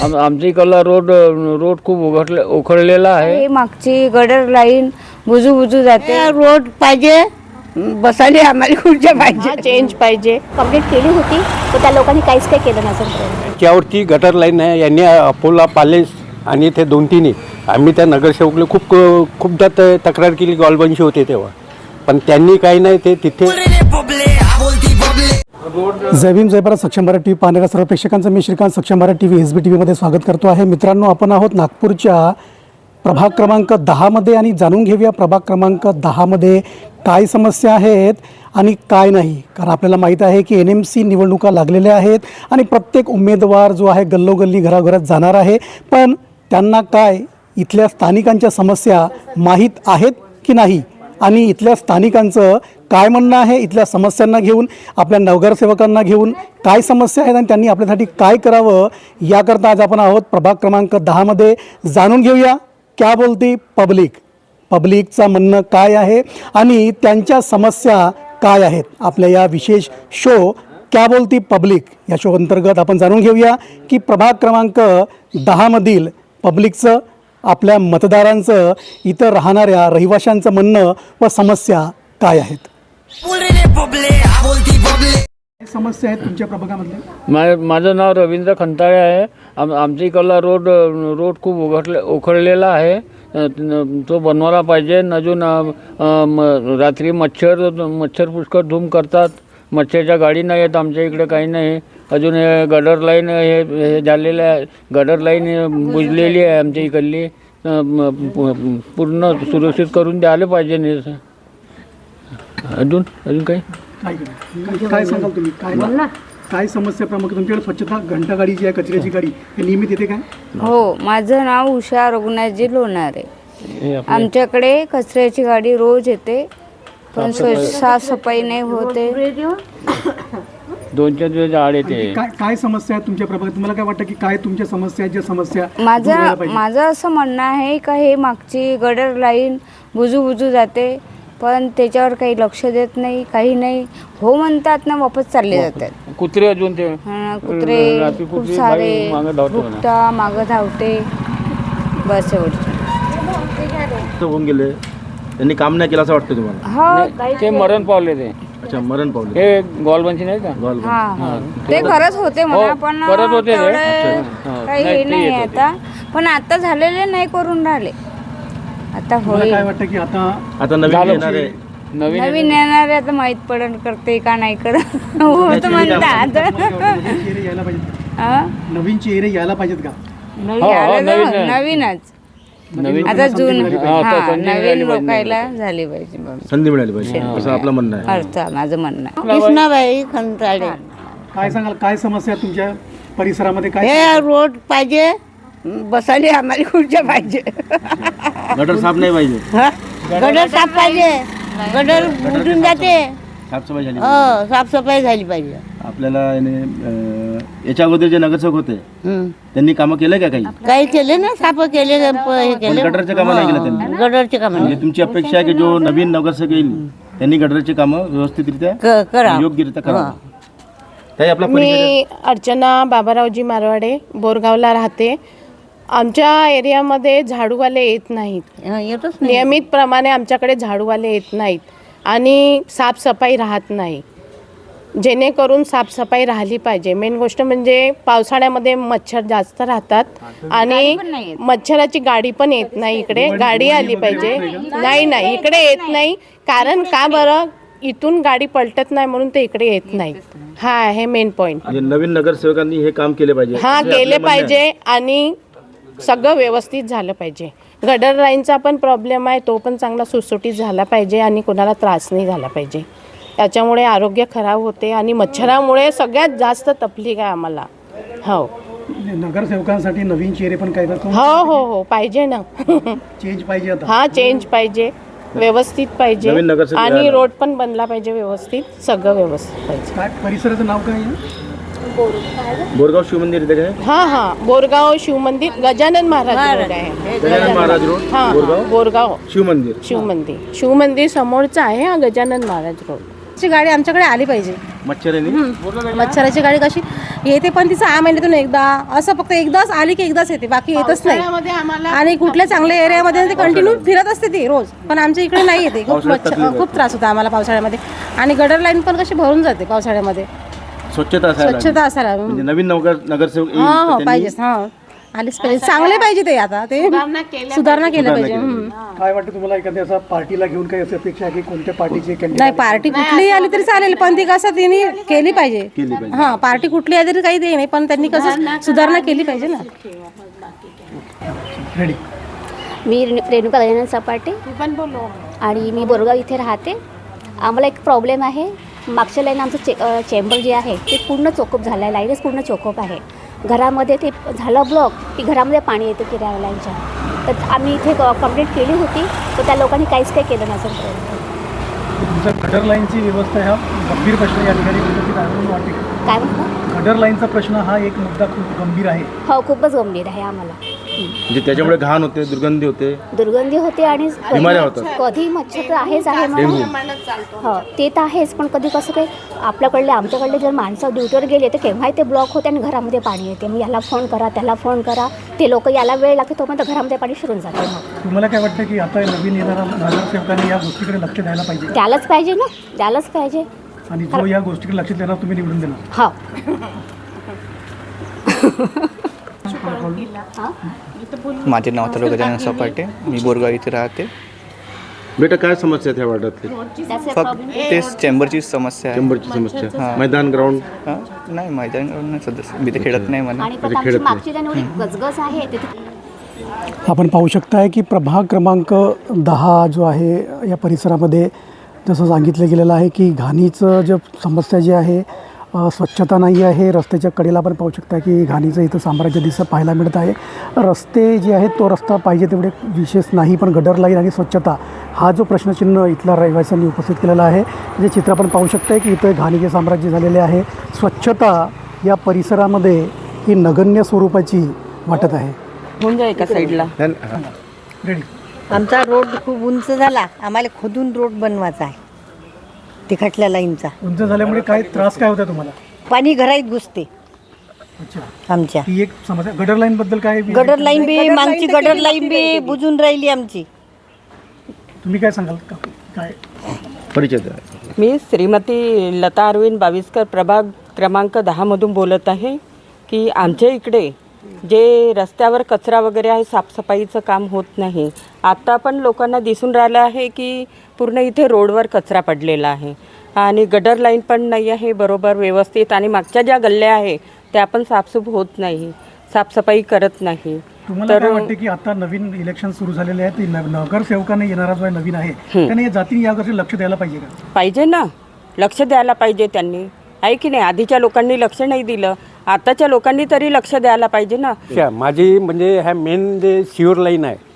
आमच्या इकडला रोड खूप उखडलेला आहे. मागची गडर लाईन बुजू जाते. रोड पाहिजे, बसायला आम्हाला खुर्च्या पाहिजे, चेंज पाहिजे. कंप्लीट केली होती तर त्या लोकांनी काहीच काही केलं नसेल. त्यावरती गटर लाईन आहे. यांनी अपोला पालेस आणि ते 2-3 आम्ही त्या नगरसेवकला खूपदा तक्रार केली. गॉलबंशी होते तेव्हा, पण त्यांनी काही नाही. ते तिथे जय भीम जय भारत. सक्षम भारत टीव्ही पाहणाऱ्या सर्व प्रेक्षकांचं मी श्रीकांत सक्षम भारत टीव्ही SB मध्ये स्वागत करतो आहे. मित्रांनो, आपण आहोत नागपूरच्या प्रभाग क्रमांक 10 आणि जाणून घेऊया प्रभाग क्रमांक 10 काय समस्या आहेत आणि काय नाही. कारण आपल्याला माहीत आहे की NMC निवडणुका लागलेल्या आहेत आणि प्रत्येक उमेदवार जो आहे गल्लोगल्ली घराघरात जाणार आहे. पण त्यांना काय इथल्या स्थानिकांच्या समस्या माहीत आहेत की नाही आणि इथल्या स्थानिकांचं काय म्हणणं आहे, इथल्या समस्यांना घेऊन, आपल्या नगरसेवकांना घेऊन काय समस्या आहेत आणि त्यांनी आपल्यासाठी काय करावं, याकरता आज आपण आहोत प्रभाग क्रमांक 10 जाणून घेऊया क्या बोलती पब्लिकचं म्हणणं काय आहे आणि त्यांच्या समस्या काय आहेत. आपल्या या विशेष शो क्या बोलती पब्लिक या शो अंतर्गत आपण जाणून घेऊया की प्रभाग क्रमांक 10 पब्लिकचं, आपल्या मतदारांचं, इथं राहणाऱ्या रहिवाशांचं म्हणणं व समस्या काय आहेत. समस्या आहेत तुमच्या प्रभागामधल्या? माझं नाव रवींद्र खंताळे आहे. आमच्या इकडला रोड खूप उखडलेला आहे. तो बनवायला पाहिजे. अजून रात्री मच्छर पुष्कळ धूम करतात. मच्छरच्या गाडी नाही आहेत आमच्या इकडे, काही नाही. अजून हे गडर लाईन हे झालेलं आहे. गडर लाईन बुजलेली आहे आमच्या इकडली. पूर्ण सुरक्षित करून द्यायला पाहिजे. अजून काही काय सांगाल तुम्ही? काय समस्या प्रमुख तुमच्याकडे? स्वच्छता घंटागाडी जी आहे, कचऱ्याची गाडी, हे नियमित येते काय? हो, माझं नाव उषा रघुनाथजी लोणारे. आमच्याकडे कचऱ्याची गाडी रोज येते, पण साफसफाई नाही होते. 2-4 दिवस आड येते. काय समस्या आहे तुमच्या प्रभागात? तुम्हाला काय वाटतं की काय तुमच्या समस्या ज्या समस्या? माझं असं म्हणणं आहे का हे मागची गडर लाईन बुजू जाते, पण त्याच्यावर काही लक्ष देत नाही, काही नाही. हो म्हणतात ना, वापस चालले जातात. कुत्रे अजून ते कुत्रे खूप सारे भुकता, मागं धावते. बस एवढं होऊन गेले. त्यांनी काम नाही केलं असं वाटतं तुम्हाला? ते मरण पावले. ते अच्छा, मरण पावले. हे गॉलबंशी नाही का? ते खरंच होते म्हणा, पण करत होते काही हे नाही आता. पण आता झालेले नाही करून राहिले. आता होईल. काय वाटतं की आता नवीन येणार आहे? नवीन येणारे आता माहित पडण करते का नाही करत होत म्हणतात. नवीन चेहरे यायला पाहिजेत का? नवीनच आता नवीन लोकायला झाली पाहिजे, संधी मिळाली पाहिजे असं आपलं म्हणणं आहे. अर्थ माझं म्हणणं आहे. कृष्णाबाई खंताळे. काय सांगाल, काय समस्या तुमच्या परिसरामध्ये? काय हे रोड पाहिजे, बसायला आम्हाला खुर्च्या पाहिजे. गटर साफ नाही पाहिजे. गडर साफ पाहिजे. गडर बुजून जाते. साफसफाई झाली. साफसफाई झाली पाहिजे. आपल्याला याच्या अगोदर जे नगरसेवक होते त्यांनी कामं केलं का? काही केले ना, साफ केले, गटरचे कामं नाही केलं त्यांनी. गडरचे काम. म्हणजे तुमची अपेक्षा आहे की जो नवीन नगरसेवक येईल त्यांनी गटरचे कामं व्यवस्थितरित्या योग्यरित्या करावं. मी अर्चना बाबारावजी मारवाडे, बोरगावला राहते. आमच्या एरियामध्ये झाडूवाले येत नाहीत. नियमितप्रमाणे आमच्याकडे झाडूवाले येत नाहीत आणि साफसफाई राहत नाही. जेणेकरून साफसफाई राहिली पाहिजे. मेन गोष्ट म्हणजे पावसाळ्यामध्ये मच्छर जास्त राहतात आणि मच्छराची गाडी पण येत नाही. इकडे गाडी आली पाहिजे. नाही इकडे येत नाही. कारण का बरं? इथून गाडी पलटत नाही म्हणून ते इकडे येत नाही. हा आहे मेन पॉईंट. नवीन नगरसेवकांनी हे काम केले पाहिजे. हा केले पाहिजे आणि सगळं व्यवस्थित झालं पाहिजे. गडर लाईनचा पण प्रॉब्लेम आहे, तो पण चांगला सुटसुटीत झाला पाहिजे आणि कोणाला त्रास नाही झाला पाहिजे. त्याच्यामुळे आरोग्य खराब होते आणि मच्छरामुळे सगळ्यात जास्त तकलीफ आहे आम्हाला. हो, नगरसेवकांसाठी नवीन चेहरे पण काय? हो पाहिजे ना. चेंज पाहिजे आता. हा, चेंज पाहिजे, व्यवस्थित पाहिजे आणि रोड पण बनला पाहिजे व्यवस्थित. सगळं व्यवस्थित पाहिजे. काय परिसराचं नाव काय आहे? बोरगाव शिवमंदिर इथे काय? हा, बोरगाव शिवमंदिर, गजानन महाराज रोड आहे. गजानन महाराज रोड. हा, बोरगाव शिवमंदिर शिवमंदिर समोरचा आहे. हा, गजानन महाराज रोड. ची गाडी आमच्याकडे आली पाहिजे. मच्छर आहे मच्छराची गाडी कशी येते पण ती 6 महिन्यातून एकदा, असं फक्त एकदाच आली की एकदाच येते, बाकी येतच नाही. आणि कुठल्या चांगल्या एरियामध्ये ते कंटिन्यू फिरत असते ती रोज, पण आमच्या इकडे नाही येते. खूप त्रास होता आम्हाला पावसाळ्यामध्ये. आणि गटर लाईन पण कशी भरून जाते पावसाळ्यामध्ये. स्वच्छता असायला म्हणजे नवीन नगरसेवक येईल, हा तर त्यांनी पाहिजेच. हा आलीच पाहिजे, चांगले पाहिजे ते. आता ते सुधारणा केलं पाहिजे. काय वाटतं तुम्हाला एखाद्या असं पार्टीला घेऊन काही अशी अपेक्षा आहे की कोणत्या पार्टीचे नाही, पार्टी कुठलीही आली तरी चालेल, पण ती कसं त्यांनी केली पाहिजे. हा पार्टी कुठली आली तरी काही ते नाही, पण त्यांनी कसं सुधारणा केली पाहिजे ना. रेडी? मी रेणुका गजानन सपाटे आणि मी बोरगाव इथे राहते. आम्हाला एक प्रॉब्लेम आहे. मागच्या लाईन आमचं चेंबर जे आहे ते पूर्ण चोकअप झालं आहे. लाईनच पूर्ण चोकअप आहे. घरामध्ये ते झालं ब्लॉक की घरामध्ये पाणी येतं किराया लाईनच्या. तर आम्ही इथे कंप्लेंट केली होती, तर त्या लोकांनी काहीच काही केलं नसेल. तुमचा गटर लाईनची व्यवस्था हा गंभीर प्रश्न या ठिकाणी उपस्थित आहे म्हणून वाटते का? काय म्हणतो? गटर लाईनचा प्रश्न हा एक मुद्दा खूप गंभीर आहे. हो, खूपच गंभीर आहे आम्हाला. म्हणजे त्याच्यामुळे घाण होते, दुर्गंधी होते आणि बिमाऱ्या होतात. कधी मच्छर तर आहेच आहे म्हणून. हो ते तर आहेच, पण कधी कसं काही आमच्याकडले जर माणसं ड्युटीवर गेले तर केव्हाही ते ब्लॉक होते आणि घरामध्ये पाणी येते. मग याला फोन करा, त्याला फोन करा, ते लोक याला वेळ लागते तोपर्यंत घरामध्ये पाणी शिरून जाते. मग तुम्हाला काय वाटतं की आता नवीन येणाऱ्या नगरसेवकांनी या गोष्टीकडे लक्ष द्यायला पाहिजे? द्यायलाच पाहिजे ना, द्यायलाच पाहिजे. आणि जो या गोष्टीकडे लक्ष देणार तुम्ही निवडून देणार? हो. माझे नाव तर गजानन सपाटे, मी बोरगाव इथे राहते. बेटा काय समस्या आहे त्या वार्डातली? फक्त तेच चेंबरची समस्या आहे. चेंबरची समस्या, मैदान ग्राउंड नाही, मैदान नाही सध्या, मी ते खेळत नाही म्हणा. आणि पण आमची मागची जी एवढी गजगज आहे तिथे. आपण पाहू शकताय की प्रभाग क्रमांक 10 जो आहे या परिसरामध्ये जसं सांगितलं गेलेलं आहे की घाणीचं जे समस्या जी आहे, स्वच्छता नाही आहे. रस्त्याच्या कडेला आपण पाहू शकता की घाणीचं इथं साम्राज्य दिसं पाहायला मिळत आहे. रस्ते जे आहेत तो रस्ता पाहिजे तेवढे विशेष नाही, पण गटर लाईन आणि स्वच्छता हा जो प्रश्नचिन्ह इथल्या रहिवाशांनी उपस्थित केलेला आहे. जे चित्र आपण पाहू शकता की इथं घाणीचे साम्राज्य झालेले आहे. स्वच्छता या परिसरामध्ये ही नगण्य स्वरूपाची वाटत आहे. होऊन जाईल एका साईडला. रेडी? आमचा रोड खूप उंच झाला, आम्हाला खोदून रोड बनवायचा आहे तिखटल्या लाईनचा. उंच झाल्यामुळे काय त्रास काय होता तुम्हाला? पाणी घरात घुसते अच्छा, आमच्या. ही एक समस्या. गटर लाईन बद्दल काय? गटर लाईन बी मागची गटर लाईन बी बुजून राहिली आमची. तुम्ही काय सांगाल का? काय परिचय द्या. मी श्रीमती लता अरविंद बाविस्कर प्रभाग क्रमांक 10मधून बोलत आहे की आमच्या इकडे जे रस्त्यावर कचरा वगैरे आहे, साफसफाईचं काम होत नाही. आता पण लोकांना दिसून राहिलं आहे की पूर्ण इथे रोडवर कचरा पडलेला आहे आणि गटर लाईन पण नाही आहे बरोबर व्यवस्थित. आणि मागच्या ज्या गल्ल्या आहे त्या पण साफसूफ होत नाही, साफसफाई करत नाही. तुम्हाला काय वाटते की आता नवीन इलेक्शन सुरू झालेले आहेत, नगरसेवकाने येणारा जो नवीन आहे त्याने या जातीने याकडे लक्ष द्यायला पाहिजे का? पाहिजे ना, लक्ष द्यायला पाहिजे त्यांनी, आहे की नाही? आधीच्या लोकांनी लक्ष नाही दिलं, आताच्या लोकांनी तरी लक्ष द्यायला पाहिजे ना. माझी म्हणजे ह्या मेन जे शिवर लाईन आहे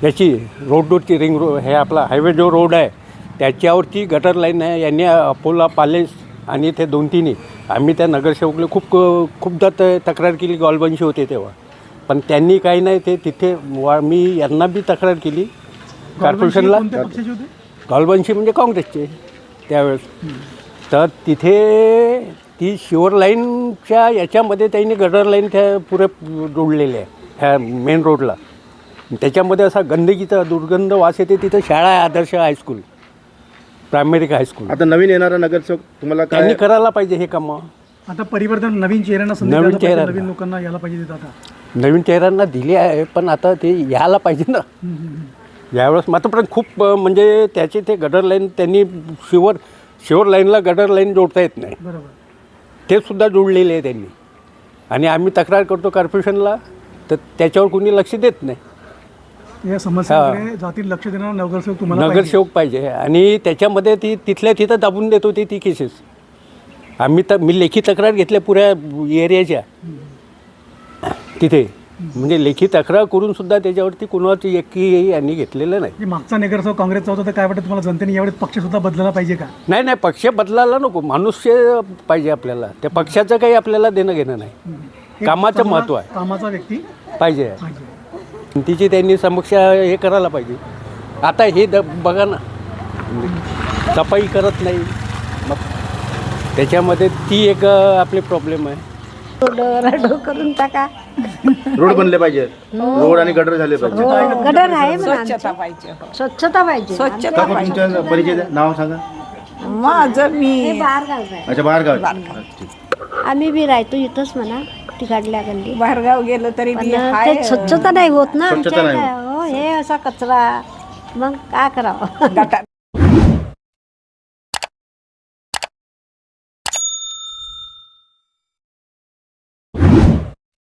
याची रोडची रिंग रोड, हे आपला हायवे जो रोड आहे त्याच्यावरती गटर लाईन आहे. यांनी अपोला पॅलेस आणि ते 2-3 आम्ही त्या नगरसेवकला खूपदा तक्रार केली. गॉलबंशी होते तेव्हा, पण त्यांनी काही नाही. ते तिथे मी यांना बी तक्रार केली कॉर्पोरेशनला. गॉलबंशी म्हणजे काँग्रेसचे त्यावेळेस. तर तिथे ती शिवर लाईनच्या याच्यामध्ये त्यांनी गटर लाईन त्या पुरे जोडलेले आहे ह्या मेन रोडला. त्याच्यामध्ये असा गंदगीचा दुर्गंध वास येते. तिथं शाळा आहे, आदर्श हायस्कूल, प्रायमरी हायस्कूल. आता नवीन येणारा नगरसेवक तुम्हाला काय त्यांनी करायला पाहिजे हे कामं. आता परिवर्तन नवीन चेहऱ्यांना संधी द्यायला पाहिजे, नवीन लोकांना यायला पाहिजे. आता नवीन चेहऱ्यांना दिले आहे, पण आता ते यायला पाहिजे ना यावेळेस. मात्र पण खूप म्हणजे त्याचे ते गटर लाईन त्यांनी शिवर लाईनला गटर लाईन जोडता येत नाही, बरोबर, ते सुद्धा जोडलेले आहे त्यांनी. आणि आम्ही तक्रार करतो कॉर्पोरेशनला, तर त्याच्यावर कोणी लक्ष देत नाही. या समस्याकडे जातील लक्ष देणारा नगरसेवक तुम्हाला नगरसेवक पाहिजे. आणि त्याच्यामध्ये ती तिथल्या तिथं दाबून देत होती ती केसेस. मी लेखी तक्रार घेतल्या पुऱ्या एरियाच्या तिथे, म्हणजे लेखी तक्रार करून सुद्धा त्याच्यावरती कुणाची एकही यांनी घेतलेलं नाही. मागचा नगरसेवक काँग्रेसचा होता, तर काय वाटतं तुम्हाला जनतेने यावेळेस पक्ष सुद्धा बदलायला पाहिजे का? नाही, पक्ष बदलायला नको, मनुष्य पाहिजे आपल्याला. त्या पक्षाचं काही आपल्याला देणं घेणं नाही. कामाचं महत्त्व आहे, कामाचा व्यक्ती पाहिजे. तिची त्यांनी समक्ष हे करायला पाहिजे. आता हे बघा ना, सफाई करत नाही, मग त्याच्यामध्ये ती एक आपली प्रॉब्लेम आहे. करून टाका. रोड बनले पाहिजे, रोड आणि गटर झाले पाहिजे. गटर आहे स्वच्छता पाहिजे. स्वच्छता काकू, तुमचा परिचय द्या, नाव सांगा. माझं मी अच्छा, बाहेर गाव. आम्ही बी राहतो इथंच म्हणा तिकडल्या गल्ली. बाहेरगाव गेलं तरी स्वच्छता नाही होत ना स्वच्छता नाही होत. हे असा कचरा मग काय करावं.